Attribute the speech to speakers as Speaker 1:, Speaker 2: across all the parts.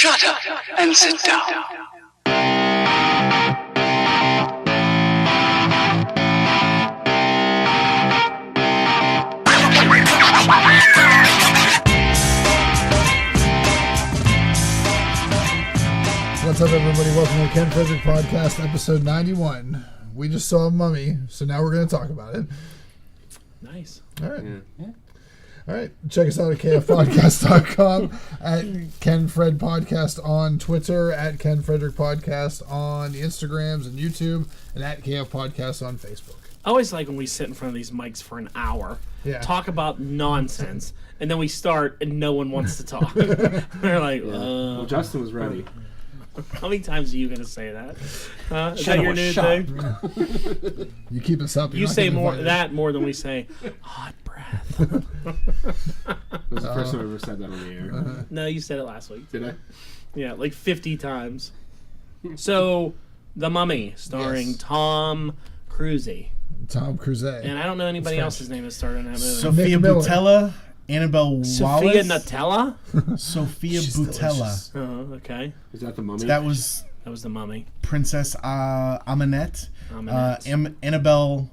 Speaker 1: Shut up and sit down.
Speaker 2: What's up, everybody? Welcome to the Ken Frederick Podcast, episode 91. We just saw a mummy, so now we're going to talk about it.
Speaker 3: Nice.
Speaker 2: All right.
Speaker 3: Yeah.
Speaker 2: All right. Check us out at kfpodcast.com, at Ken Fred Podcast on Twitter, at Ken Frederick Podcast on the Instagrams and YouTube, and at KF Podcast on Facebook.
Speaker 3: I always like when we sit in front of these mics for an hour, talk about nonsense, and then we start and no one wants to talk. They're like,
Speaker 4: Well, Justin was ready.
Speaker 3: How many times are you going to say that? Is that your new thing?
Speaker 2: You keep us up.
Speaker 3: You say more than we say hot breath.
Speaker 4: That was the first time I ever said that on the air.
Speaker 3: No, you said it last week.
Speaker 4: Did I?
Speaker 3: Yeah, like 50 times. So, The Mummy, starring Tom Cruise.
Speaker 2: Tom Cruise.
Speaker 3: And I don't know anybody else's name that starred in that movie.
Speaker 5: Sophia Boutella, Annabelle Wallace.
Speaker 3: Sophia Nutella?
Speaker 5: Sophia
Speaker 2: She's
Speaker 5: Boutella.
Speaker 3: Oh, okay.
Speaker 4: Is that the Mummy?
Speaker 5: That was
Speaker 3: The Mummy.
Speaker 5: Princess Amanette. Annabelle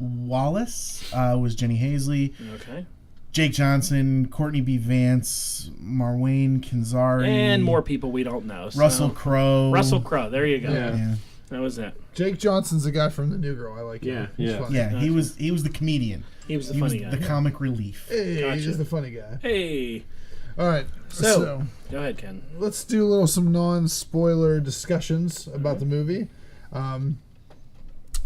Speaker 5: Wallace was Jenny Hazley.
Speaker 3: Okay.
Speaker 5: Jake Johnson, Courtney B. Vance, Marwayne Kenzari.
Speaker 3: And more people we don't know. So.
Speaker 5: Russell Crowe.
Speaker 3: Russell Crowe. There you go.
Speaker 5: Yeah.
Speaker 3: That was it.
Speaker 2: Jake Johnson's the guy from The New Girl. I like him.
Speaker 5: Yeah, he was the comedian.
Speaker 3: He was the funny guy.
Speaker 5: The comic relief.
Speaker 2: Hey,
Speaker 3: Gotcha.
Speaker 2: he's the funny guy.
Speaker 3: Hey.
Speaker 2: All right.
Speaker 3: So go ahead, Ken.
Speaker 2: Let's do some non-spoiler discussions about the movie.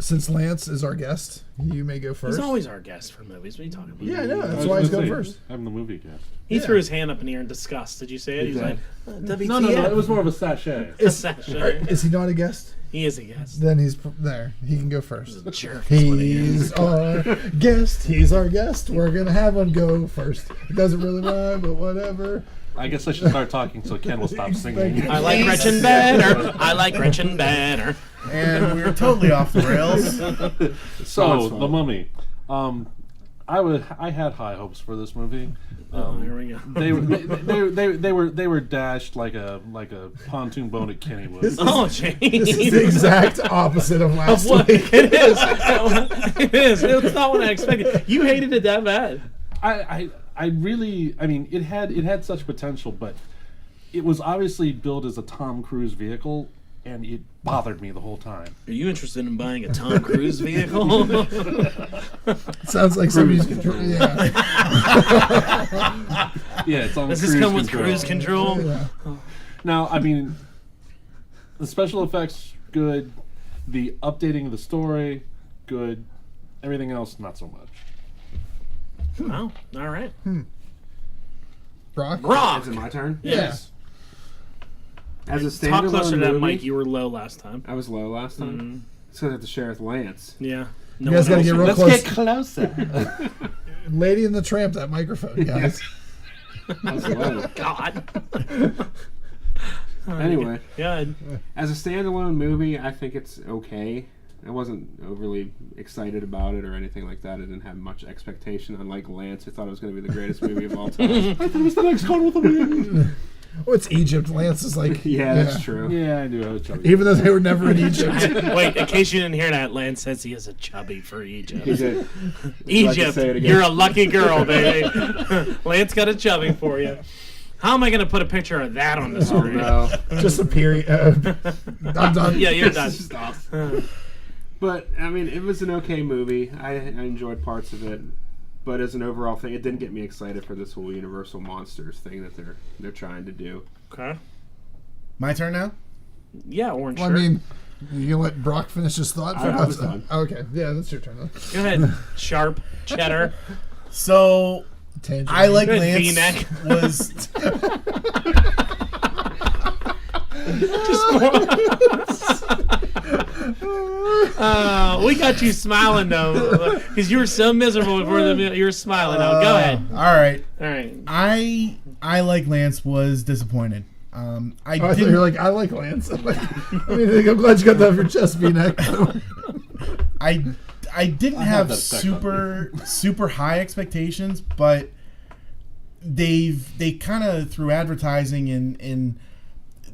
Speaker 2: Since Lance is our guest, you may go first.
Speaker 3: He's always our guest for movies. What are you talking about?
Speaker 2: Yeah, I know. That's why he's going first.
Speaker 6: I'm the movie guest.
Speaker 3: He threw his hand up in the air in disgust. Did you say it? He was like, WTF.
Speaker 6: No. It was more of a sachet.
Speaker 2: Is he not a guest?
Speaker 3: He is a guest.
Speaker 2: Then he's there. He can go first.
Speaker 3: He's a jerk.
Speaker 2: He's our guest. He's our guest. We're going to have him go first. It doesn't really rhyme, but whatever.
Speaker 6: I guess I should start talking so Ken will stop singing.
Speaker 3: I like Gretchen better. I like Gretchen better.
Speaker 5: And we're totally off the rails.
Speaker 6: So, The Mummy. I had high hopes for this movie.
Speaker 3: Here we go.
Speaker 6: They were dashed like a pontoon boat at Kennywood.
Speaker 3: Oh, jeez.
Speaker 2: This is the exact opposite of last week.
Speaker 3: It is. It is. It's not what I expected. You hated it that bad.
Speaker 6: I mean, it had such potential, but it was obviously built as a Tom Cruise vehicle, and it bothered me the whole time.
Speaker 3: Are you interested in buying a Tom Cruise vehicle?
Speaker 2: Sounds like somebody's yeah.
Speaker 6: Yeah, it's on
Speaker 3: Does
Speaker 6: cruise
Speaker 3: this come with
Speaker 6: control.
Speaker 3: cruise control?
Speaker 2: Yeah.
Speaker 6: Now, I mean, the special effects, good. The updating of the story, good. Everything else, not so much.
Speaker 3: Wow. All right.
Speaker 2: Brock?
Speaker 4: Is it my turn?
Speaker 3: Yes.
Speaker 4: As a standalone
Speaker 3: Talk closer to that
Speaker 4: movie,
Speaker 3: mic. You were low last time.
Speaker 4: I was low last time. So I have to share with Lance.
Speaker 3: Yeah.
Speaker 2: You guys got to get real
Speaker 4: Let's
Speaker 2: close.
Speaker 4: get closer.
Speaker 2: Lady and the Tramp, that microphone, guys.
Speaker 4: I was low.
Speaker 3: God.
Speaker 4: Anyway,
Speaker 3: Yeah.
Speaker 4: as a standalone movie, I think it's okay. I wasn't overly excited about it or anything like that. I didn't have much expectation. Unlike Lance, I thought it was going to be the greatest movie of all time.
Speaker 6: I thought it was the next one with the movie.
Speaker 2: Oh, it's Egypt. Lance is like...
Speaker 4: Yeah, that's true.
Speaker 6: Yeah, I knew I was joking.
Speaker 2: Even though they were never in Egypt.
Speaker 3: Wait, in case you didn't hear that, Lance says he is a chubby for Egypt.
Speaker 4: He did. Would you like to
Speaker 3: Egypt,
Speaker 4: say it again?
Speaker 3: you're a lucky girl, baby. Lance got a chubby for you. How am I going to put a picture of that on the
Speaker 4: Oh,
Speaker 3: screen?
Speaker 4: no.
Speaker 2: Just a period. I'm done.
Speaker 3: Yeah, you're done.
Speaker 4: Stop. But, I mean, it was an okay movie. I enjoyed parts of it. But as an overall thing, it didn't get me excited for this whole Universal Monsters thing that they're trying to do.
Speaker 3: Okay.
Speaker 5: My turn now?
Speaker 3: Yeah, orange
Speaker 2: Well,
Speaker 3: shirt.
Speaker 2: I mean, you gonna let Brock finish his thought?
Speaker 4: I was done.
Speaker 2: Okay, yeah, that's your turn. Then.
Speaker 3: Go ahead. Sharp cheddar.
Speaker 5: So,
Speaker 2: Tangerine.
Speaker 5: I like
Speaker 3: Good
Speaker 5: Lance
Speaker 3: V-neck.
Speaker 5: was...
Speaker 3: We got you smiling though, because you were so miserable before you were smiling. Now go ahead.
Speaker 5: All right.
Speaker 3: All right.
Speaker 5: I like Lance was disappointed.
Speaker 2: I thought you were like, I like Lance. I'm glad you got that off your chest, V-neck.
Speaker 5: I didn't have
Speaker 6: that
Speaker 5: super high expectations, but they kind of through advertising and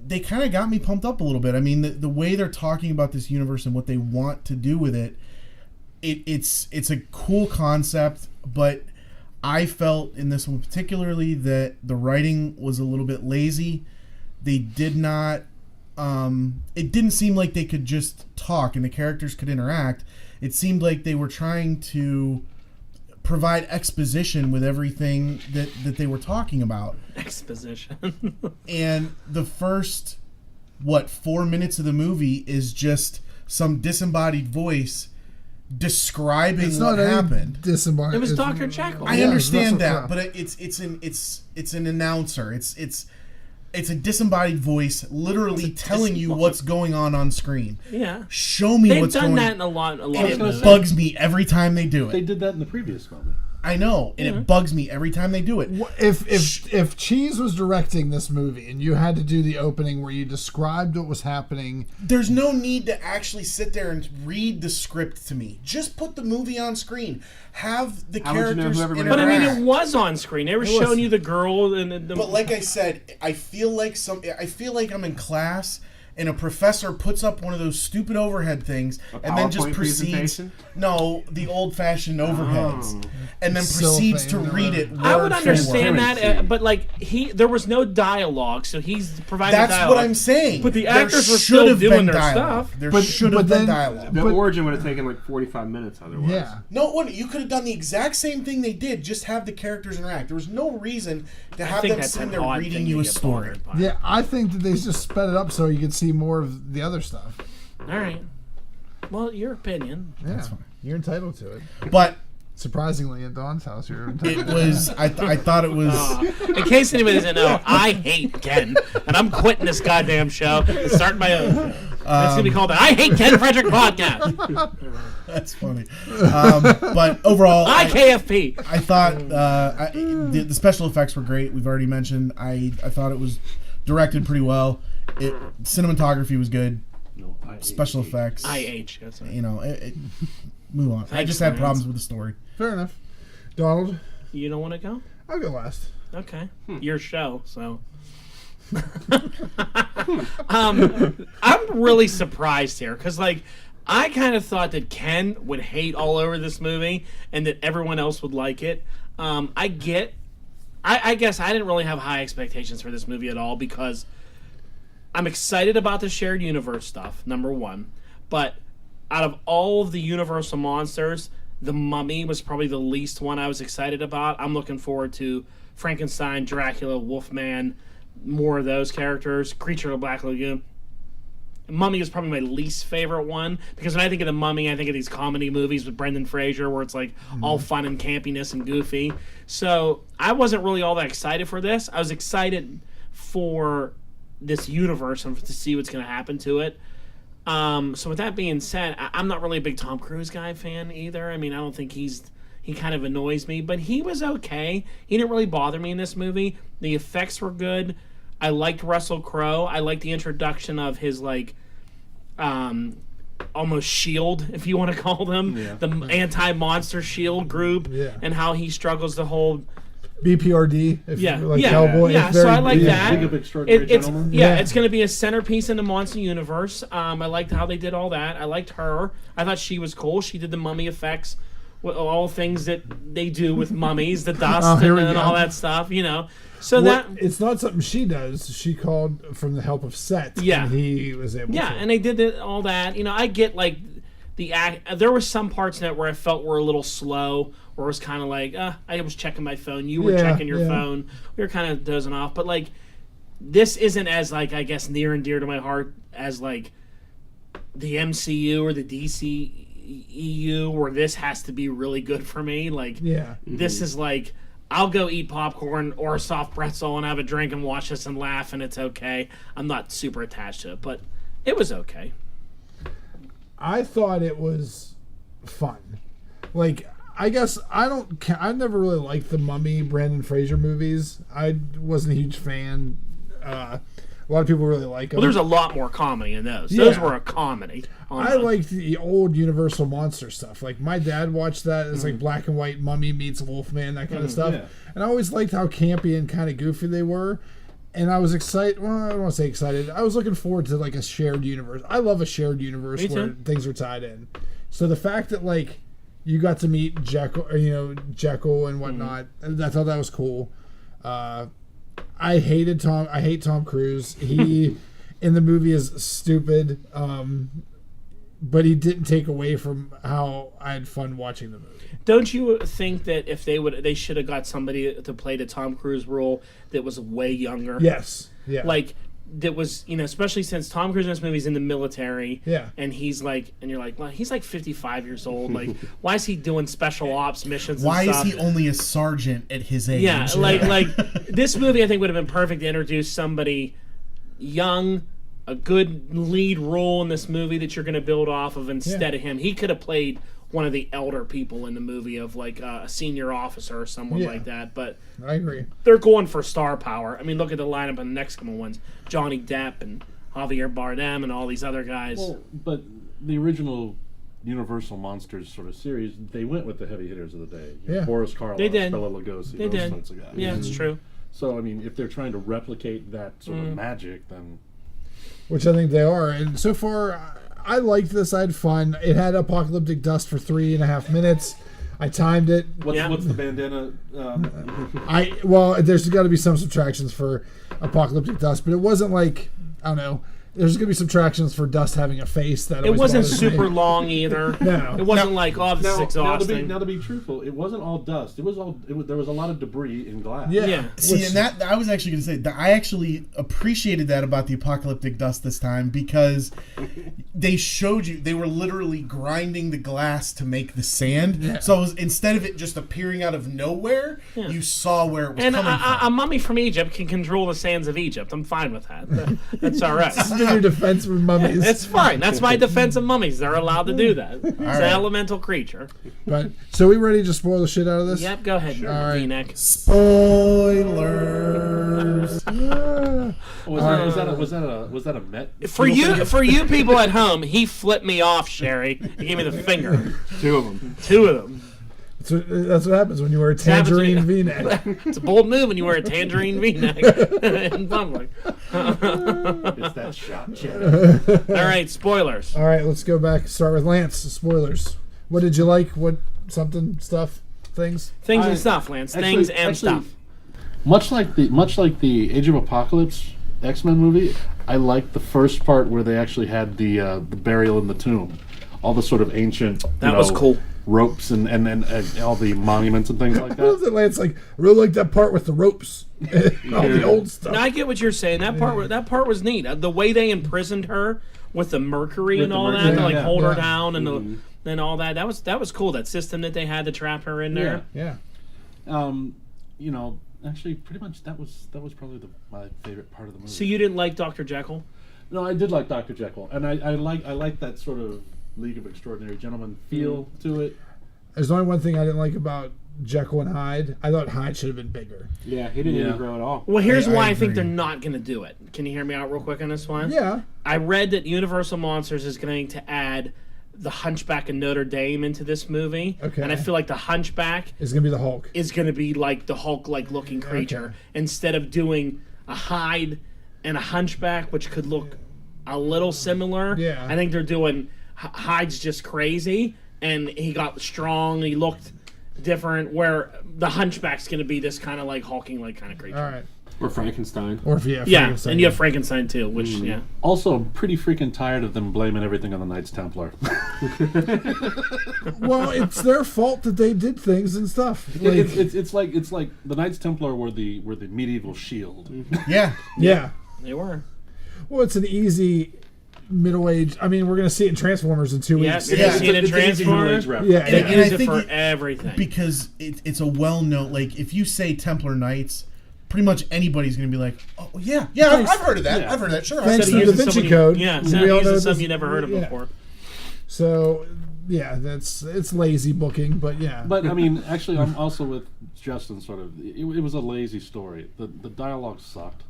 Speaker 5: they kind of got me pumped up a little bit. I mean, the way they're talking about this universe and what they want to do with it, it's a cool concept, but I felt in this one particularly that the writing was a little bit lazy. They did not... it didn't seem like they could just talk and the characters could interact. It seemed like they were trying to provide exposition with everything that they were talking about.
Speaker 3: Exposition.
Speaker 5: And the first, 4 minutes of the movie is just some disembodied voice describing what happened.
Speaker 2: Disembodied.
Speaker 3: It was Dr. Jekyll.
Speaker 5: I understand that, but it's an announcer. It's a disembodied voice literally telling you what's going on screen.
Speaker 3: Yeah.
Speaker 5: Show me what's going on.
Speaker 3: They've done that in a lot of
Speaker 5: It bugs me every time they do it.
Speaker 6: They did that in the previous movie.
Speaker 5: I know, and it bugs me every time they do it.
Speaker 2: If Cheese was directing this movie and you had to do the opening where you described what was happening,
Speaker 5: there's no need to actually sit there and read the script to me. Just put the movie on screen. Have the characters interact.
Speaker 3: But I mean, it was on screen. They were showing you the girl and the.
Speaker 5: But like I said, I feel like I'm in class. And a professor puts up one of those stupid overhead things, and then just proceeds. No, the old-fashioned overheads, and then proceeds to read it.
Speaker 3: I would understand that, but like there was no dialogue, so he's providing.
Speaker 5: That's
Speaker 3: dialogue.
Speaker 5: what I'm saying.
Speaker 3: But the actors were still doing their stuff.
Speaker 5: There should have been dialogue.
Speaker 4: The origin would have taken like 45 minutes otherwise.
Speaker 2: Yeah.
Speaker 5: No, it wouldn't. You could have done the exact same thing they did. Just have the characters interact. There was no reason to have them sitting there reading you a story.
Speaker 2: Yeah, I think that they just sped it up so you could see more of the other stuff.
Speaker 3: All right. Well, your opinion.
Speaker 2: Yeah, that's fine. You're entitled to it.
Speaker 5: But
Speaker 2: surprisingly, in Dawn's house, you're entitled.
Speaker 5: It was. I thought it was.
Speaker 3: In case anybody doesn't know, I hate Ken, and I'm quitting this goddamn show and starting my own. It's gonna be called the I Hate Ken Frederick Podcast.
Speaker 5: That's funny. But overall,
Speaker 3: IKFP.
Speaker 5: I thought the special effects were great. We've already mentioned. I thought it was directed pretty well. Cinematography was good.
Speaker 6: No,
Speaker 5: special effects. You know, move on. I just had problems with the story.
Speaker 2: Fair enough. Donald?
Speaker 3: You don't want to go?
Speaker 2: I'll go last.
Speaker 3: Okay. Your show, so. I'm really surprised here, because, like, I kind of thought that Ken would hate all over this movie and that everyone else would like it. I guess I didn't really have high expectations for this movie at all, because I'm excited about the shared universe stuff, number one. But out of all of the Universal monsters, the Mummy was probably the least one I was excited about. I'm looking forward to Frankenstein, Dracula, Wolfman, more of those characters, Creature of the Black Lagoon. Mummy is probably my least favorite one, because when I think of the Mummy, I think of these comedy movies with Brendan Fraser where it's like all fun and campiness and goofy. So I wasn't really all that excited for this. I was excited for this universe and to see what's going to happen to it. So with that being said, I'm not really a big Tom Cruise fan either. I mean, I don't think he kind of annoys me, but he was okay. He didn't really bother me in this movie. The effects were good. I liked Russell Crowe. I liked the introduction of his, like, almost shield, if you want to call them, the anti-monster shield group, and how he struggles to hold
Speaker 2: BPRD, Hellboy.
Speaker 3: Yeah, so I like that.
Speaker 6: It's
Speaker 3: going to be a centerpiece in the monster universe. I liked how they did all that. I liked her. I thought she was cool. She did the mummy effects, with all things that they do with mummies, the dust and all that stuff, you know. So
Speaker 2: it's not something she does. She called from the help of Set.
Speaker 3: Yeah,
Speaker 2: and he was able.
Speaker 3: Yeah, and they did all that. You know, I get like the act. There were some parts in it where I felt were a little slow, or it was kind of like I was checking my phone, you were checking your phone, we were kind of dozing off. But like, this isn't as, like, I guess, near and dear to my heart as like the MCU or the DCEU, where this has to be really good for me. Like, this is like, I'll go eat popcorn or a soft pretzel and have a drink and watch this and laugh, and it's okay. I'm not super attached to it, but it was okay.
Speaker 2: I thought it was fun. Like, I guess I never really liked the Mummy Brendan Fraser movies. I wasn't a huge fan. A lot of people really like them.
Speaker 3: Well, there's a lot more comedy in those. Those were a comedy.
Speaker 2: I liked the old Universal Monster stuff. Like, my dad watched that. It's like black and white Mummy meets Wolfman, that kind of stuff. Yeah. And I always liked how campy and kind of goofy they were. And I was excited. Well, I don't want to say excited. I was looking forward to like a shared universe. I love a shared universe
Speaker 3: Me
Speaker 2: where
Speaker 3: too.
Speaker 2: things are tied in. So the fact that like you got to meet Jekyll, or, Jekyll and whatnot, I thought that was cool. I hate Tom Cruise. He in the movie is stupid, but he didn't take away from how I had fun watching the movie.
Speaker 3: Don't you think that if they should have got somebody to play the Tom Cruise role that was way younger?
Speaker 2: Yes. Yeah.
Speaker 3: Like that was, especially since Tom Cruise in this movie is in the military.
Speaker 2: Yeah.
Speaker 3: And he's like, and you're like, well, he's like 55 years old. Like, why is he doing special ops missions?
Speaker 5: Why
Speaker 3: and
Speaker 5: is
Speaker 3: stuff?
Speaker 5: he only a sergeant at his age?
Speaker 3: Yeah, like this movie, I think would have been perfect to introduce somebody young, a good lead role in this movie that you're going to build off of instead of him. He could have played one of the elder people in the movie of like a senior officer or someone like that. But
Speaker 2: I agree.
Speaker 3: they're going for star power. I mean, look at the lineup of the next couple ones: Johnny Depp and Javier Bardem and all these other guys.
Speaker 6: Well, but the original Universal Monsters sort of series, they went with the heavy hitters of the day.
Speaker 2: Yeah.
Speaker 6: Boris Karloff,
Speaker 3: They did.
Speaker 6: Bela Lugosi,
Speaker 3: They
Speaker 6: those
Speaker 3: did.
Speaker 6: sorts of guys.
Speaker 3: Yeah, it's true.
Speaker 6: So, I mean, if they're trying to replicate that sort of magic, then...
Speaker 2: Which I think they are. And so far, I liked this. I had fun. It had apocalyptic dust for 3.5 minutes. I timed it.
Speaker 6: What's the bandana?
Speaker 2: There's got to be some subtractions for apocalyptic dust, but it wasn't like, I don't know. There's going to be subtractions for dust having a face. That
Speaker 3: It
Speaker 2: always
Speaker 3: wasn't
Speaker 2: bothers me.
Speaker 3: super long either.
Speaker 2: No.
Speaker 3: It wasn't like, oh, this is exhausting.
Speaker 6: Now to be truthful, it wasn't all dust. There was a lot of debris in glass.
Speaker 2: Yeah.
Speaker 5: See, and that I was actually going to say that I actually appreciated that about the apocalyptic dust this time because they showed you they were literally grinding the glass to make the sand. Yeah. So it was, instead of it just appearing out of nowhere, you saw where it was
Speaker 3: And
Speaker 5: coming from.
Speaker 3: a mummy from Egypt can control the sands of Egypt. I'm fine with that. That's all right.
Speaker 2: This is your defense with mummies.
Speaker 3: It's fine. That's my defense of mummies. They're allowed to do that. It's an elemental creature.
Speaker 2: But so we ready to spoil the shit out of this?
Speaker 3: Yep, go ahead, V-neck.
Speaker 5: Spoilers.
Speaker 6: Was that a Met?
Speaker 3: For you people at home, he flipped me off, Sherry. He gave me the finger.
Speaker 4: Two of them.
Speaker 3: Two of them.
Speaker 2: That's what happens when you wear a tangerine V-neck.
Speaker 3: It's a bold move when you wear a tangerine V-neck in public.
Speaker 6: It's that shot jet.
Speaker 3: All right, spoilers.
Speaker 2: All right, let's go back. Start with Lance. Spoilers. What did you like? Things and stuff.
Speaker 3: Things and stuff, Lance. Things and stuff.
Speaker 6: Much like the Age of Apocalypse X-Men movie, I liked the first part where they actually had the burial in the tomb, all the sort of ancient
Speaker 3: That was cool.
Speaker 6: ropes and all the monuments and things like
Speaker 2: I love
Speaker 6: that.
Speaker 2: that Lance I really like that part with the ropes, all the old stuff.
Speaker 3: No, I get what you're saying. That part was neat. The way they imprisoned her with the mercury and all that, to like hold her down and then all that. That was cool. That system that they had to trap her in there.
Speaker 2: Yeah.
Speaker 6: Actually, pretty much that was probably my favorite part of the movie.
Speaker 3: So you didn't like Dr. Jekyll?
Speaker 6: No, I did like Dr. Jekyll, and I like that sort of League of Extraordinary Gentlemen feel to it.
Speaker 2: There's only one thing I didn't like about Jekyll and Hyde. I thought Hyde should have been bigger.
Speaker 4: Yeah, he didn't even grow at all.
Speaker 3: Well, here's why I think
Speaker 2: agree.
Speaker 3: they're not going to do it. Can you hear me out real quick on this one?
Speaker 2: Yeah.
Speaker 3: I read that Universal Monsters is going to add the Hunchback of Notre Dame into this movie.
Speaker 2: Okay.
Speaker 3: And I feel like the Hunchback
Speaker 2: It's gonna be the Hulk.
Speaker 3: is going to be like the Hulk-like looking creature.
Speaker 2: Okay.
Speaker 3: Instead of doing a Hyde and a Hunchback, which could look a little similar.
Speaker 2: Yeah.
Speaker 3: I think they're doing Hyde's just crazy, and he got strong. He looked different. Where the Hunchback's going to be this kind of like hulking like kind of creature.
Speaker 2: All right.
Speaker 4: Or Frankenstein.
Speaker 2: Or if you have
Speaker 3: Yeah,
Speaker 2: Frankenstein.
Speaker 3: and you have Frankenstein too, which yeah.
Speaker 6: Also, I'm pretty freaking tired of them blaming everything on the Knights Templar.
Speaker 2: Well, it's their fault that they did things and stuff.
Speaker 6: It's like the Knights Templar were the medieval shield.
Speaker 5: Yeah.
Speaker 2: Yeah.
Speaker 3: They were.
Speaker 2: Well, it's an easy middle-aged. I mean, we're gonna see it in Transformers in 2 weeks.
Speaker 3: You're gonna see it in
Speaker 6: It's an easy
Speaker 3: Transformers.
Speaker 6: middle-aged reference.
Speaker 2: Yeah.
Speaker 3: They
Speaker 5: And
Speaker 3: use
Speaker 5: I
Speaker 3: it
Speaker 5: think
Speaker 3: for
Speaker 5: it-
Speaker 3: everything.
Speaker 5: Because it's a well-known, like, if you say Templar Knights, pretty much anybody's going to be like, oh, yeah, I've heard of that.
Speaker 6: Yeah.
Speaker 5: I've heard of that, sure.
Speaker 2: Thanks
Speaker 3: Instead
Speaker 2: to
Speaker 3: of
Speaker 2: the
Speaker 3: using
Speaker 2: Da Vinci
Speaker 3: somebody-
Speaker 2: Code.
Speaker 3: Yeah,
Speaker 2: we
Speaker 3: instead
Speaker 2: all
Speaker 3: of
Speaker 2: know
Speaker 3: using
Speaker 2: this-
Speaker 3: something you never heard of
Speaker 2: yeah.
Speaker 3: before.
Speaker 2: So, yeah, it's lazy booking, but yeah.
Speaker 6: But I mean, actually, I'm also with Justin. Sort of, it was a lazy story. The dialogue sucked.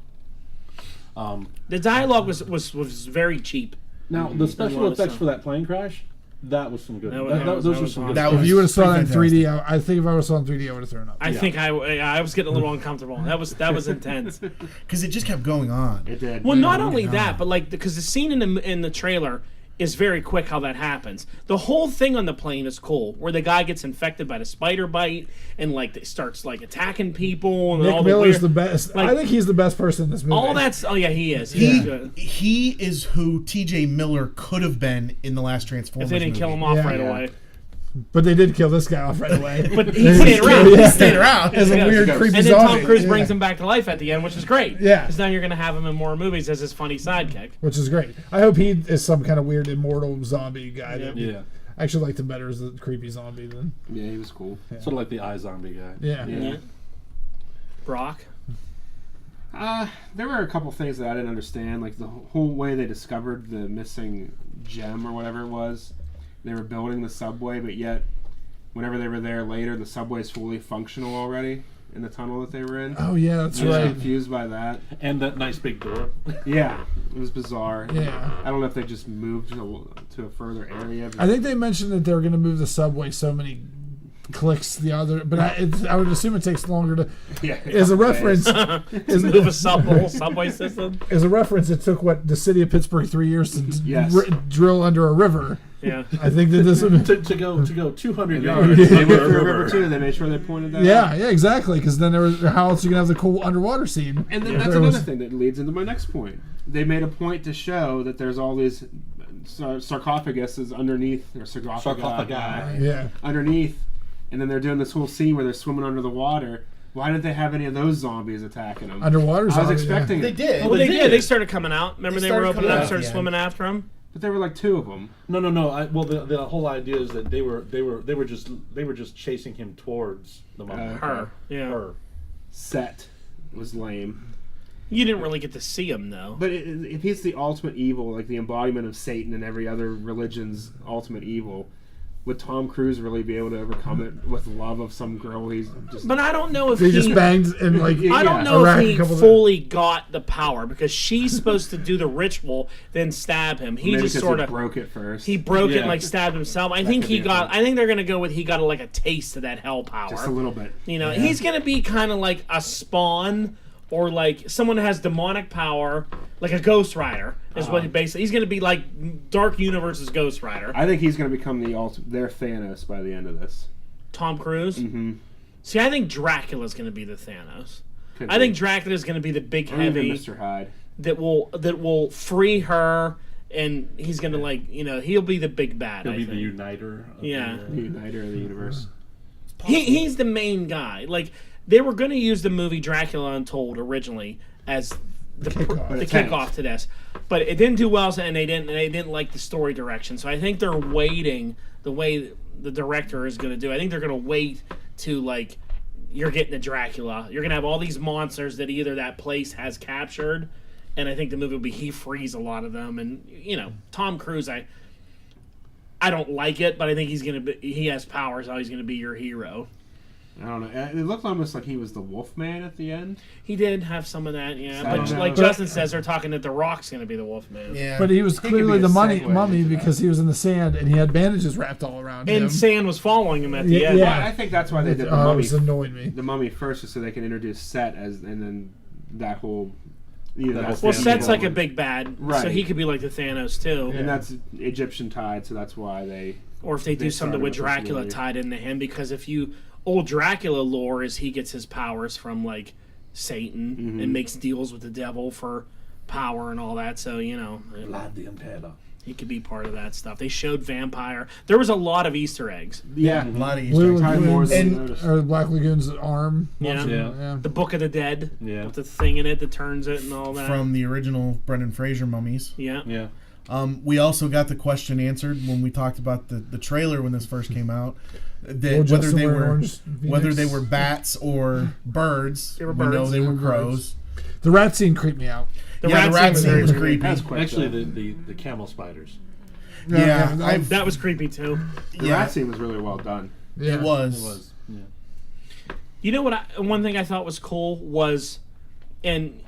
Speaker 3: The dialogue was very cheap.
Speaker 6: Now the special
Speaker 3: lot of
Speaker 6: effects
Speaker 3: stuff.
Speaker 6: for that plane crash, That was some good.
Speaker 3: That was-
Speaker 6: Those
Speaker 3: that
Speaker 6: were
Speaker 3: was
Speaker 6: some
Speaker 3: awesome.
Speaker 6: good.
Speaker 5: That
Speaker 2: If
Speaker 5: was
Speaker 2: you would have saw that in
Speaker 5: pretty
Speaker 2: 3D, I think if I would have saw it in 3D, I would have thrown up.
Speaker 3: I think I was getting a little uncomfortable. That was intense.
Speaker 5: because it just kept going on.
Speaker 4: It did.
Speaker 3: Well, not only that, but like because the scene in the trailer is very quick how that happens. The whole thing on the plane is cool, where the guy gets infected by the spider bite and like it starts like attacking people and
Speaker 2: Nick
Speaker 3: all
Speaker 2: Miller's
Speaker 3: the
Speaker 2: the
Speaker 3: weird,
Speaker 2: best.
Speaker 3: like-
Speaker 2: I think he's the best person in this movie.
Speaker 3: all that's he is. He's good.
Speaker 5: He is who T.J. Miller could have been in the last Transformers.
Speaker 3: If they didn't
Speaker 5: movie.
Speaker 3: kill him off
Speaker 2: Yeah.
Speaker 3: right
Speaker 4: Yeah.
Speaker 3: away,
Speaker 2: But they did kill this guy off right away.
Speaker 3: but he stayed around.
Speaker 2: Yeah.
Speaker 5: He stayed around.
Speaker 2: As a
Speaker 3: Yeah.
Speaker 2: weird,
Speaker 4: And
Speaker 2: creepy
Speaker 3: And then
Speaker 2: zombie.
Speaker 3: Tom Cruise
Speaker 2: Yeah.
Speaker 3: brings him back to life at the end, which is great.
Speaker 2: Yeah.
Speaker 3: Because now you're going to have him in more movies as his funny sidekick.
Speaker 2: Which is great. I hope he is some kind of weird immortal zombie guy. That
Speaker 6: Yeah,
Speaker 2: I actually liked him better as a creepy zombie than.
Speaker 4: Yeah, he was cool.
Speaker 6: sort of like the iZombie guy.
Speaker 2: Yeah.
Speaker 4: Yeah.
Speaker 3: Brock.
Speaker 4: There were a couple things that I didn't understand, like the whole way they discovered the missing gem or whatever it was. They were building the subway, but yet, whenever they were there later, the subway is fully functional already in the tunnel that they were in.
Speaker 2: Oh yeah, that's
Speaker 4: I was
Speaker 2: right.
Speaker 4: confused by that.
Speaker 6: And that nice big door.
Speaker 4: Yeah, it was bizarre.
Speaker 2: Yeah.
Speaker 4: I don't know if they just moved to a further area.
Speaker 2: I think they mentioned that they were going to move the subway so many clicks the other, but I would assume it takes longer to.
Speaker 4: yeah,
Speaker 2: As a reference,
Speaker 3: Move the whole subway system.
Speaker 2: as a reference, it took what the city of Pittsburgh 3 years to
Speaker 4: Yes.
Speaker 2: drill under a river.
Speaker 3: Yeah.
Speaker 2: I think that this would.
Speaker 6: to go 200
Speaker 4: And
Speaker 6: yards.
Speaker 4: they went
Speaker 6: over a
Speaker 4: through a
Speaker 6: river.
Speaker 4: river too. They made sure they pointed that out.
Speaker 2: Yeah, exactly. Because then there was how else are you gonna have the cool underwater scene?
Speaker 4: And then
Speaker 2: If
Speaker 4: that's
Speaker 2: there
Speaker 4: another
Speaker 2: was-
Speaker 4: thing that leads into my next point. They made a point to show that there's all these sarcophaguses underneath, or sarcophagi
Speaker 2: Yeah,
Speaker 4: underneath, and then they're doing this whole scene where they're swimming under the water. Why didn't they have any of those zombies attacking them?
Speaker 2: underwater.
Speaker 4: I was
Speaker 2: zombie,
Speaker 4: expecting
Speaker 5: They
Speaker 4: it,
Speaker 5: did.
Speaker 3: Well, they
Speaker 6: did.
Speaker 3: did. They started coming out. Remember,
Speaker 5: They
Speaker 3: they were
Speaker 5: started
Speaker 3: opening
Speaker 5: coming
Speaker 3: up,
Speaker 5: out
Speaker 3: started
Speaker 5: at the
Speaker 3: swimming after him.
Speaker 4: but there were like two of them.
Speaker 6: No. Well, the whole idea is that they were just chasing him towards the mummy.
Speaker 3: Her. Yeah.
Speaker 6: Her.
Speaker 4: Set was lame.
Speaker 3: You didn't really get to see him though.
Speaker 4: But if he's the ultimate evil, like the embodiment of Satan and every other religion's ultimate evil, would Tom Cruise really be able to overcome it with love of some girl he's just...
Speaker 3: But I don't know if
Speaker 2: They just banged and like.
Speaker 3: I don't
Speaker 4: Yeah.
Speaker 3: know
Speaker 2: Iraq
Speaker 3: if
Speaker 2: a
Speaker 3: he
Speaker 2: couple of-
Speaker 3: fully got the power because she's supposed to do the ritual, then stab him. He
Speaker 4: Maybe
Speaker 3: just
Speaker 4: because
Speaker 3: sort
Speaker 4: he
Speaker 3: of
Speaker 4: broke it first.
Speaker 3: he broke it
Speaker 6: Yeah.
Speaker 3: and like stabbed himself. I think
Speaker 4: could
Speaker 3: he
Speaker 4: be a
Speaker 3: got.
Speaker 4: thing.
Speaker 3: I think they're gonna go with he got like a taste of that hell power.
Speaker 4: Just a little bit.
Speaker 3: You know, he's gonna be kind of like a Spawn or like someone who has demonic power, like a Ghost Rider is what he basically. He's gonna be like Dark Universe's Ghost Rider.
Speaker 4: I think he's going to become their Thanos by the end of this.
Speaker 3: Tom Cruise.
Speaker 4: Mm-hmm.
Speaker 3: See, I think Dracula's gonna be the Thanos.
Speaker 4: Could
Speaker 3: I
Speaker 4: be.
Speaker 3: think Dracula's gonna be the big
Speaker 4: Or even
Speaker 3: heavy
Speaker 4: Mr. Hyde.
Speaker 3: that will free her, and he's gonna like he'll be the big bad.
Speaker 6: He'll
Speaker 3: I
Speaker 6: be
Speaker 3: think.
Speaker 6: the uniter. Of
Speaker 3: Yeah.
Speaker 4: The uniter of the universe.
Speaker 3: He's the main guy. Like they were going to use the movie Dracula Untold originally as the
Speaker 2: kickoff.
Speaker 3: the
Speaker 4: But it
Speaker 3: kickoff to this, but it didn't do well, and they didn't like the story direction. So I think they're waiting the way the director is going to do. I think they're going to wait to like you're getting the Dracula. You're going to have all these monsters that either that place has captured, and I think the movie will be he frees a lot of them. And Tom Cruise, I don't like it, but I think he has powers. How he's going to be your hero.
Speaker 4: I don't know. It looked almost like he was the Wolfman at the end.
Speaker 3: He did have some of that, yeah.
Speaker 4: I
Speaker 3: But
Speaker 4: don't
Speaker 3: like
Speaker 4: know.
Speaker 3: Justin says, they're talking that The Rock's going to be the Wolfman.
Speaker 5: Yeah.
Speaker 2: But he was
Speaker 4: could
Speaker 2: clearly
Speaker 4: be
Speaker 2: the
Speaker 4: a
Speaker 2: mummy
Speaker 4: segue into that.
Speaker 2: because he was in the sand and he had bandages wrapped all around him.
Speaker 3: And Sand was following him at the
Speaker 2: Yeah,
Speaker 3: end.
Speaker 2: yeah.
Speaker 4: Well, I think that's why they did the
Speaker 2: Oh, it
Speaker 4: mummy.
Speaker 2: was annoying me.
Speaker 4: The mummy first, just so they can introduce Set and then that whole. That's
Speaker 3: Well,
Speaker 4: the
Speaker 3: Set's
Speaker 4: evil
Speaker 3: like a
Speaker 4: one.
Speaker 3: big bad, so
Speaker 4: Right.
Speaker 3: he could be like the Thanos too.
Speaker 4: And that's Egyptian tied, so that's why they.
Speaker 3: Or if they do
Speaker 4: They
Speaker 3: something
Speaker 4: started
Speaker 3: with
Speaker 4: with this
Speaker 3: Dracula
Speaker 4: movie.
Speaker 3: tied into him, because if you old Dracula lore is he gets his powers from like Satan
Speaker 4: Mm-hmm.
Speaker 3: and makes deals with the devil for power and all that. So
Speaker 6: Vlad the Impaler.
Speaker 3: he could be part of that stuff. They showed vampire. There was a lot of Easter eggs.
Speaker 4: Yeah.
Speaker 5: a lot of Easter
Speaker 2: Blue
Speaker 5: eggs.
Speaker 4: Time more
Speaker 2: Lagoon's,
Speaker 4: than
Speaker 5: And-
Speaker 4: you noticed.
Speaker 2: or Black Lagoon's arm.
Speaker 3: Yeah.
Speaker 6: Yeah.
Speaker 3: The Book of the Dead.
Speaker 6: Yeah.
Speaker 3: With the thing in it that turns it and all that.
Speaker 5: from the original Brendan Fraser mummies.
Speaker 3: yeah.
Speaker 6: Yeah.
Speaker 5: We also got the question answered when we talked about the trailer when this first came out. That
Speaker 2: Or
Speaker 5: whether
Speaker 2: Justin
Speaker 5: they
Speaker 2: wearing
Speaker 5: were
Speaker 2: orange
Speaker 5: whether they
Speaker 2: V-necks.
Speaker 5: were bats or birds.
Speaker 3: They were
Speaker 5: We know
Speaker 3: birds.
Speaker 5: they were
Speaker 2: They were
Speaker 5: crows.
Speaker 2: The rat scene creeped me out.
Speaker 3: The
Speaker 5: Yeah, the rat
Speaker 3: scene
Speaker 5: scene was
Speaker 3: was
Speaker 5: creepy.
Speaker 4: That's quick,
Speaker 6: Actually,
Speaker 4: though.
Speaker 6: the camel spiders.
Speaker 5: Yeah,
Speaker 3: That was creepy too.
Speaker 4: The rat scene was really well done.
Speaker 2: Yeah.
Speaker 5: it was.
Speaker 6: It was. Yeah.
Speaker 3: You know what? One thing I thought was cool was, and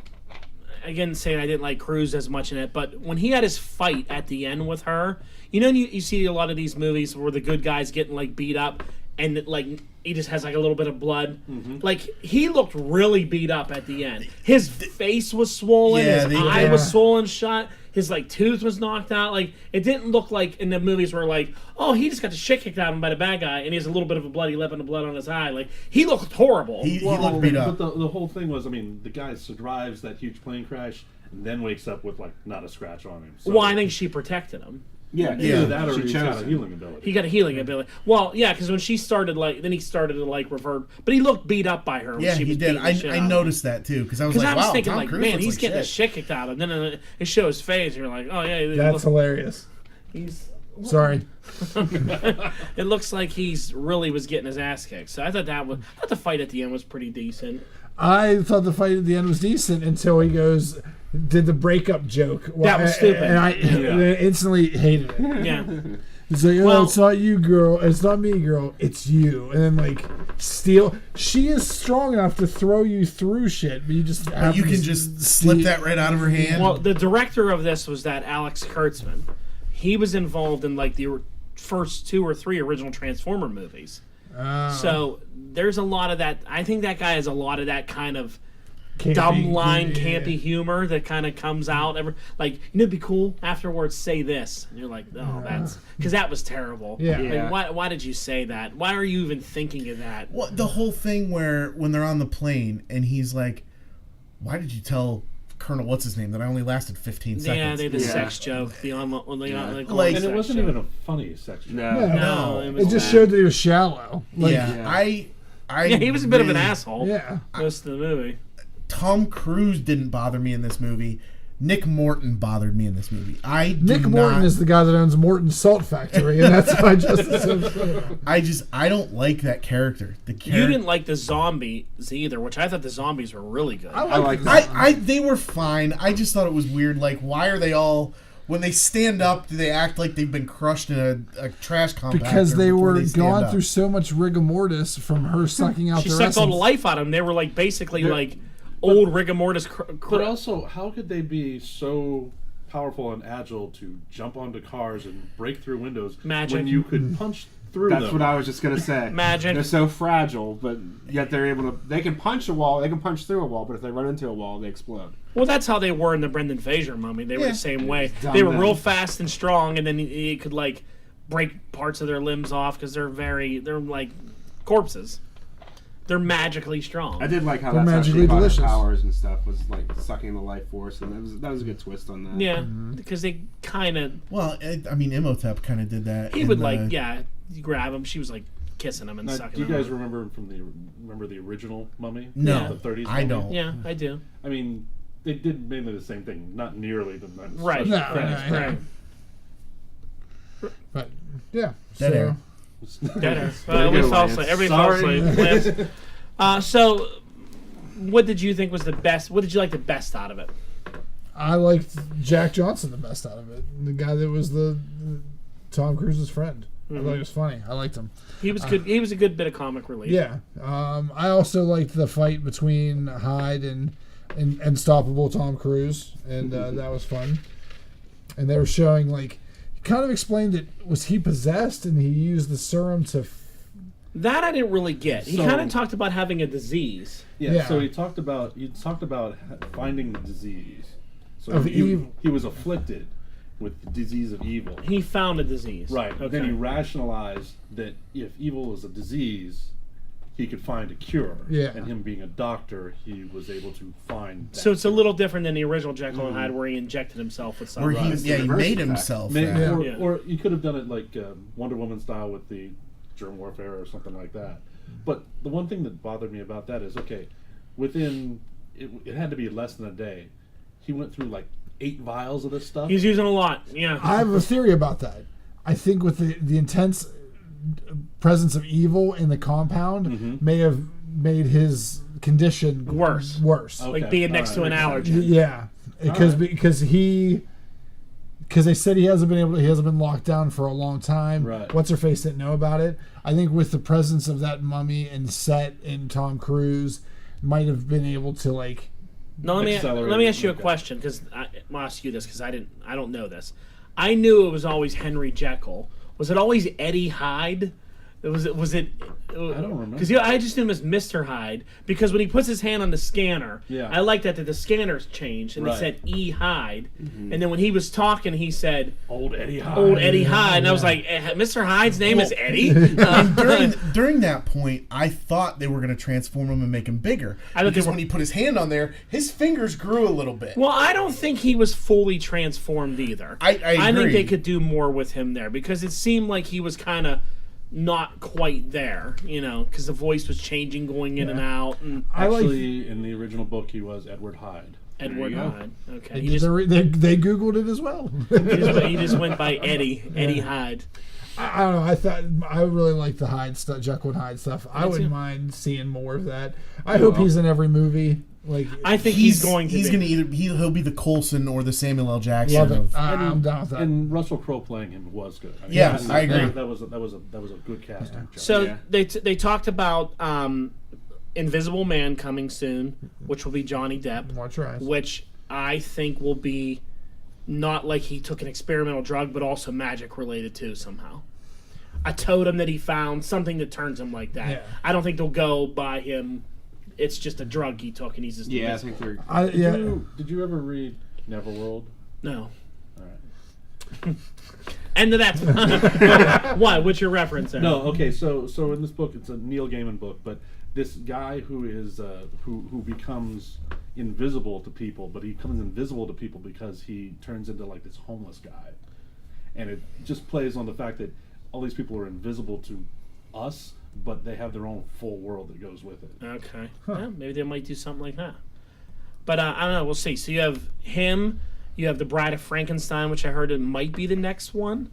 Speaker 3: again, saying I didn't like Cruise as much in it, but when he had his fight at the end with her, you see a lot of these movies where the good guy's getting like beat up and like he just has like a little bit of blood. Like he looked really beat up at the end. His face was swollen, his eye was swollen shut. His like tooth was knocked out. Like it didn't look like in the movies where like, oh, he just got the shit kicked out of him by the bad guy, and he has a little bit of a bloody lip and a blood on his eye. Like he looked horrible.
Speaker 5: He looked beat up.
Speaker 6: But the whole thing was, I mean, the guy survives that huge plane crash and then wakes up with like not a scratch on him. So,
Speaker 3: well, I think she protected him.
Speaker 6: Either that or he's got a healing ability.
Speaker 3: He got a healing ability. Well, yeah, because when she started then he started to like revert, but he looked beat up by her. When she was
Speaker 5: he did.
Speaker 3: I
Speaker 5: noticed that too because I was like, wow,
Speaker 3: thinking
Speaker 5: Tom
Speaker 3: like,
Speaker 5: Cruise
Speaker 3: man,
Speaker 5: looks
Speaker 3: he's
Speaker 5: like
Speaker 3: getting the
Speaker 5: shit.
Speaker 3: shit kicked out of him. Then it shows his face, and you're like, oh yeah,
Speaker 2: That's hilarious.
Speaker 3: He's
Speaker 2: Sorry.
Speaker 3: it looks like he's really was getting his ass kicked. So I thought the fight at the end was pretty decent.
Speaker 2: I thought the fight at the end was decent until he did the breakup joke.
Speaker 3: That was stupid.
Speaker 2: And I instantly hated it.
Speaker 3: Yeah.
Speaker 2: He's like, oh, it's not you, girl. It's not me, girl. It's you. And then, like, she is strong enough to throw you through shit, but you can
Speaker 5: just slip that right out of her hand.
Speaker 3: Well, the director of this was that Alex Kurtzman. He was involved in, like, the first 2 or 3 original Transformer movies. So there's a lot of that. I think that guy has a lot of that kind of campy humor that kind of comes out. It'd be cool afterwards. Say this, and you're like, oh, that's because that was terrible.
Speaker 2: Yeah.
Speaker 3: Like, why did you say that? Why are you even thinking of that?
Speaker 5: Well, the whole thing where when they're on the plane and he's like, why did you tell Colonel what's his name that I only lasted 15 seconds?
Speaker 3: Yeah, they had the sex joke.
Speaker 5: And
Speaker 6: it wasn't even a funny sex joke.
Speaker 3: No,
Speaker 2: it just showed that he was shallow. Like,
Speaker 3: he was a bit of an asshole.
Speaker 2: Yeah,
Speaker 3: most of the movie.
Speaker 5: Tom Cruise didn't bother me in this movie. Nick Morton bothered me in this movie.
Speaker 2: Nick Morton is the guy that owns Morton's Salt Factory, and that's why
Speaker 5: I don't like that character.
Speaker 3: You didn't like the zombies either, which I thought the zombies were really good.
Speaker 5: They were fine. I just thought it was weird. Like, why are they all? When they stand up, do they act like they've been crushed in a trash compactor?
Speaker 2: Because they were gone through so much rigor mortis from her sucking out
Speaker 3: she
Speaker 2: their
Speaker 3: sucked
Speaker 2: essence.
Speaker 3: all the life out of them. They were like basically like old rigor mortis.
Speaker 6: But also, how could they be so powerful and agile to jump onto cars and break through windows when you could punch through them?
Speaker 4: That's what I was just gonna say.
Speaker 3: Magic.
Speaker 4: They're so fragile, but yet they're able to. They can punch a wall. They can punch through a wall, but if they run into a wall, they explode.
Speaker 3: Well, that's how they were in the Brendan Fraser Mummy. They were the same way. They were real fast and strong, and then you could like break parts of their limbs off because they're like corpses. They're magically strong.
Speaker 4: I did like how
Speaker 2: they're
Speaker 4: that's
Speaker 2: magically
Speaker 4: actually
Speaker 2: delicious.
Speaker 4: Powers and stuff was like sucking the life force, and that was a good twist on that.
Speaker 3: Yeah, because they kind of.
Speaker 5: Well, I mean, Imhotep kind of did that.
Speaker 3: He would you grab him. She was like kissing him and sucking him.
Speaker 6: Do you guys remember the original Mummy?
Speaker 5: No,
Speaker 6: the 30s.
Speaker 5: I don't.
Speaker 3: Yeah, I do.
Speaker 6: I mean, they did mainly the same thing, not nearly the
Speaker 3: right.
Speaker 2: Right. But yeah,
Speaker 5: dead air.
Speaker 3: Dead air. We fell asleep. Everybody fell asleep. So, what did you think was the best? What did you like the best out of it?
Speaker 2: I liked Jack Johnson the best out of it. The guy that was the Tom Cruise's friend. I thought he was funny. I liked him.
Speaker 3: He was good. He was a good bit of comic relief.
Speaker 2: Yeah. I also liked the fight between Hyde and Unstoppable Tom Cruise, and that was fun. And they were showing he kind of explained it. Was he possessed, and he used the serum to?
Speaker 3: That I didn't really get. He kind of talked about having a disease.
Speaker 6: Yeah. So he talked about finding the disease. So he was afflicted with the disease of evil.
Speaker 3: He found a disease.
Speaker 6: Right.
Speaker 3: Okay.
Speaker 6: Then he rationalized that if evil is a disease, he could find a cure.
Speaker 2: Yeah.
Speaker 6: And him being a doctor, he was able to find that
Speaker 3: So it's a little different than the original Jekyll and Hyde where he injected himself with something.
Speaker 5: Where he made himself.
Speaker 6: Or you could have done it like Wonder Woman style with the germ warfare or something like that. But the one thing that bothered me about that is, okay, within, it had to be less than a day. He went through 8 vials of this stuff.
Speaker 3: He's using a lot, yeah.
Speaker 2: I have a theory about that. I think with the intense presence of evil in the compound may have made his condition worse.
Speaker 6: Okay.
Speaker 3: Like being next to an allergen.
Speaker 2: Yeah, because they said he hasn't been locked down for a long time.
Speaker 6: Right.
Speaker 2: What's her face didn't know about it. I think with the presence of that mummy and Set and Tom Cruise, might have been able to
Speaker 3: No, let me ask you a question because I'll ask you this because I don't know this. I knew it was always Henry Jekyll. Was it always Eddie Hyde? Was it? I
Speaker 6: don't remember.
Speaker 3: Because I just knew him as Mr. Hyde because when he puts his hand on the scanner, I like that the scanner's changed and it said E. Hyde, and then when he was talking, he said
Speaker 6: Old Eddie Hyde.
Speaker 3: Old Eddie Hyde, and I was like, Mr. Hyde's name is Eddie.
Speaker 5: During that point, I thought they were going to transform him and make him bigger. Because when he put his hand on there, his fingers grew a little bit.
Speaker 3: Well, I don't think he was fully transformed either.
Speaker 5: I agree.
Speaker 3: I think they could do more with him there because it seemed like he was kind of not quite there, because the voice was changing, going in and out. And
Speaker 6: actually, in the original book, he was Edward Hyde.
Speaker 3: Edward Hyde. Okay.
Speaker 2: They Googled it as well.
Speaker 3: he just went by Eddie Hyde.
Speaker 2: I don't know. I really like the Hyde stuff, Jekyll and Hyde stuff. I wouldn't mind seeing more of that. I hope he's in every movie.
Speaker 3: I think he's going to.
Speaker 5: He's going to he'll be the Colson or the Samuel L. Jackson.
Speaker 2: I'm down with that.
Speaker 6: And Russell Crowe playing him was good.
Speaker 5: I agree.
Speaker 6: That was a good casting.
Speaker 3: So they talked about Invisible Man coming soon, which will be Johnny Depp.
Speaker 2: Watch your eyes.
Speaker 3: Which I think will be not like he took an experimental drug, but also magic related too somehow. A totem that he found, something that turns him like that. Yeah. I don't think they'll go by him. It's just a drug he took, and he's just
Speaker 4: I think they're.
Speaker 6: Did you ever read Neverworld?
Speaker 3: No.
Speaker 6: All right.
Speaker 3: End of that. Why? What's your reference there?
Speaker 6: No. Okay. So in this book, it's a Neil Gaiman book, but this guy who is who becomes invisible to people, but he becomes invisible to people because he turns into like this homeless guy, and it just plays on the fact that all these people are invisible to us, but they have their own full world that goes with it.
Speaker 3: Okay. Yeah, maybe they might do something like that. But I don't know. We'll see. So you have him. You have The Bride of Frankenstein, which I heard it might be the next one,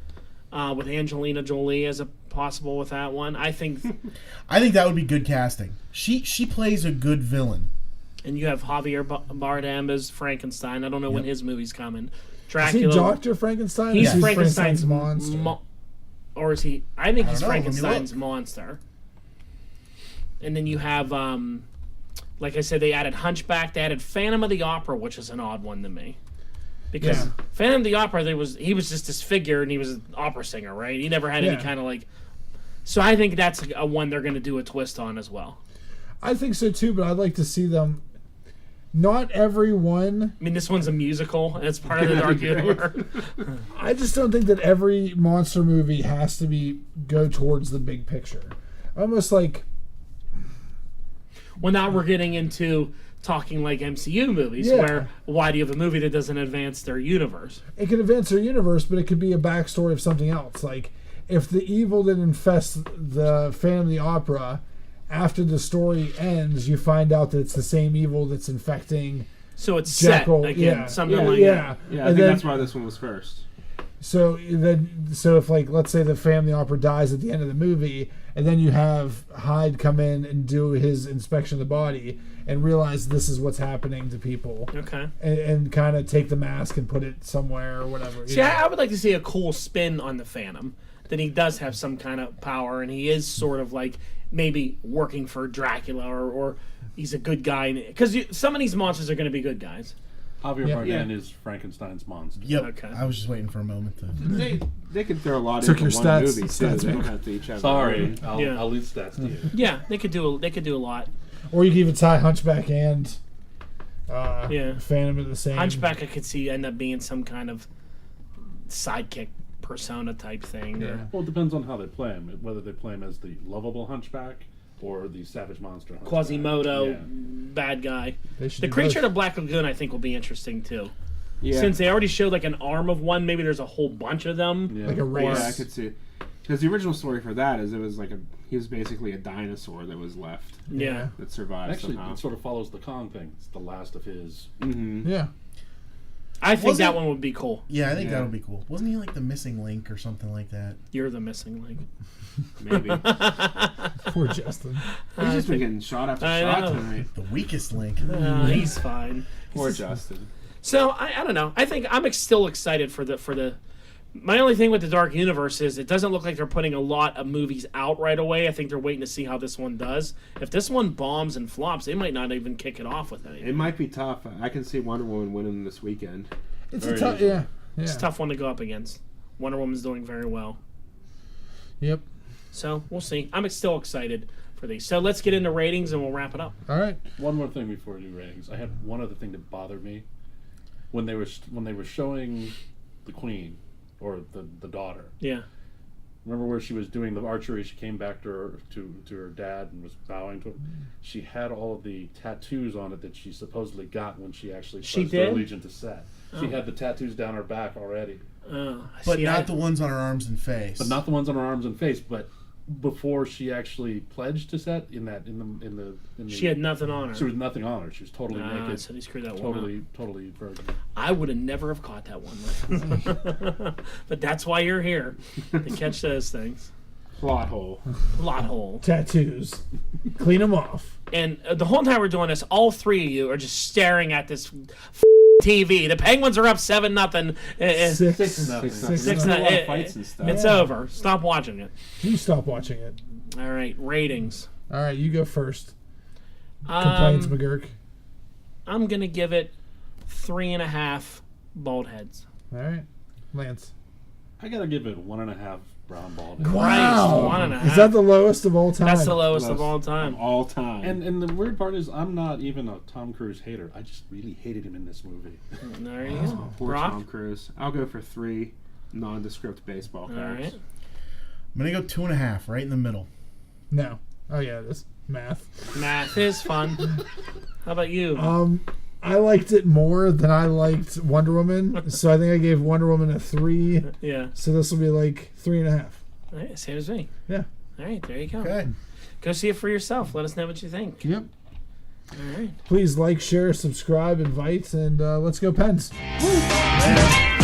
Speaker 3: with Angelina Jolie as a possible with that one. I think
Speaker 5: that would be good casting. She plays a good villain.
Speaker 3: And you have Javier Bardem as Frankenstein. I don't know when his movie's coming. Dracula.
Speaker 2: Is he Dr. Frankenstein?
Speaker 3: He's Frankenstein's
Speaker 2: monster.
Speaker 3: Or is he? I think he's Frankenstein's monster. And then you have, like I said, they added Hunchback. They added Phantom of the Opera, which is an odd one to me. Because Phantom of the Opera, he was just this figure, and he was an opera singer, right? He never had any kind of like... So I think that's a one they're going to do a twist on as well.
Speaker 2: I think so too, but I'd like to see them... Not everyone...
Speaker 3: I mean, this one's a musical, and it's part of the Dark Universe.
Speaker 2: I just don't think that every monster movie has to go towards the big picture. Almost like...
Speaker 3: Well, now we're getting into talking like MCU movies, where why do you have a movie that doesn't advance their universe?
Speaker 2: It could advance their universe, but it could be a backstory of something else. Like, if the evil that infests the Phantom of the Opera... After the story ends, you find out that it's the same evil that's infecting.
Speaker 3: So it's
Speaker 2: Jekyll.
Speaker 3: Set again, something like that.
Speaker 4: Yeah, I think that's why this one was first.
Speaker 2: So if let's say the Phantom of the Opera dies at the end of the movie, and then you have Hyde come in and do his inspection of the body and realize this is what's happening to people.
Speaker 3: Okay.
Speaker 2: And kind of take the mask and put it somewhere or whatever.
Speaker 3: See, I would like to see a cool spin on the Phantom. That he does have some kind of power, and he is sort of like maybe working for Dracula, or he's a good guy. Because some of these monsters are going to be good guys.
Speaker 6: Javier Bardem is Frankenstein's monster.
Speaker 5: Yep. Okay. I was just waiting for a moment to.
Speaker 4: They could throw a lot into one movie too. They don't have to each have.
Speaker 6: Sorry, I'll leave stats to you.
Speaker 3: Yeah, they could do a lot.
Speaker 2: Or you could even tie Hunchback and Phantom of the same.
Speaker 3: Hunchback, I could see end up being some kind of sidekick persona type thing.
Speaker 2: Yeah.
Speaker 6: Well, it depends on how they play him. Whether they play him as the lovable hunchback or the savage monster hunchback.
Speaker 3: Quasimodo, bad guy. The Creature of the Black Lagoon, I think, will be interesting too. Yeah. Since they already showed like an arm of one, maybe there's a whole bunch of them.
Speaker 2: Yeah. Like a race.
Speaker 4: Yeah, I could see. Because the original story for that is he was basically a dinosaur that was left.
Speaker 3: Yeah.
Speaker 4: That survived.
Speaker 6: Actually,
Speaker 4: somehow. It
Speaker 6: sort of follows the Kong thing. It's the last of his.
Speaker 4: Mm-hmm.
Speaker 2: Yeah.
Speaker 3: I think that one would be cool.
Speaker 5: Yeah, I think that would be cool. Wasn't he like the missing link or something like that?
Speaker 3: You're the missing link.
Speaker 4: Maybe.
Speaker 2: Poor Justin.
Speaker 4: He's just been getting shot after shot tonight.
Speaker 5: The weakest link.
Speaker 3: He's fine.
Speaker 4: Poor Justin.
Speaker 3: So I don't know. I think I'm still excited for the My only thing with the Dark Universe is it doesn't look like they're putting a lot of movies out right away. I think they're waiting to see how this one does. If this one bombs and flops, they might not even kick it off with anything.
Speaker 4: It might be tough. I can see Wonder Woman winning this weekend.
Speaker 2: It's
Speaker 6: Very
Speaker 2: a tough,
Speaker 6: easily.
Speaker 2: yeah.
Speaker 3: It's a tough one to go up against. Wonder Woman's doing very well.
Speaker 2: Yep.
Speaker 3: So we'll see. I'm still excited for these. So let's get into ratings and we'll wrap it up.
Speaker 2: All right.
Speaker 6: One more thing before we do ratings. I had one other thing that bothered me when they were showing the Queen or the daughter.
Speaker 3: Yeah.
Speaker 6: Remember where she was doing the archery? She came back to her dad and was bowing to him. She had all of the tattoos on it that she supposedly got when she actually pledged her
Speaker 3: did?
Speaker 6: allegiance to Set. She had the tattoos down her back already,
Speaker 5: But not the ones on her arms and face.
Speaker 6: but not the ones on her arms and face. But before she actually pledged to Set, in the
Speaker 3: She had nothing on her.
Speaker 6: She was nothing on her. She was totally naked.
Speaker 3: So they screwed that one up.
Speaker 6: Totally virgin.
Speaker 3: I would have never have caught that one. But that's why you're here, to catch those things.
Speaker 4: Plot hole.
Speaker 3: Plot hole.
Speaker 2: Tattoos. Clean them off.
Speaker 3: And the whole time we're doing this, all three of you are just staring at this TV. The Penguins are up 7-0.
Speaker 2: Six.
Speaker 6: Nothing.
Speaker 2: Six.
Speaker 3: Six.
Speaker 4: There's a lot of fights and stuff.
Speaker 3: It's over. Stop watching it.
Speaker 2: You stop watching it.
Speaker 3: All right, ratings.
Speaker 2: All right, you go first. Complaints, McGurk.
Speaker 3: I'm gonna give it 3.5 bald heads.
Speaker 2: All right. Lance.
Speaker 6: I gotta give it 1.5 brown bald heads.
Speaker 2: Wow.
Speaker 3: 1.5.
Speaker 2: Is that the lowest of all time?
Speaker 3: That's the lowest of all time.
Speaker 4: All time.
Speaker 6: And the weird part is, I'm not even a Tom Cruise hater. I just really hated him in this movie.
Speaker 3: There you go.
Speaker 4: Poor
Speaker 3: Brock?
Speaker 4: Tom Cruise. I'll go for 3 nondescript baseball
Speaker 3: All
Speaker 4: cards.
Speaker 3: right.
Speaker 5: I'm gonna go 2.5, right in the middle.
Speaker 2: No. Oh, yeah, it is. Math.
Speaker 3: Math is fun. How about you?
Speaker 2: I liked it more than I liked Wonder Woman, so I think I gave Wonder Woman a 3.
Speaker 3: Yeah.
Speaker 2: So this will be like 3.5.
Speaker 3: All right, same as me.
Speaker 2: Yeah.
Speaker 3: All right, there you go.
Speaker 5: Okay.
Speaker 3: Go see it for yourself. Let us know what you think.
Speaker 2: Yep.
Speaker 3: All right.
Speaker 2: Please like, share, subscribe, invite, and let's go Pens.
Speaker 5: Later.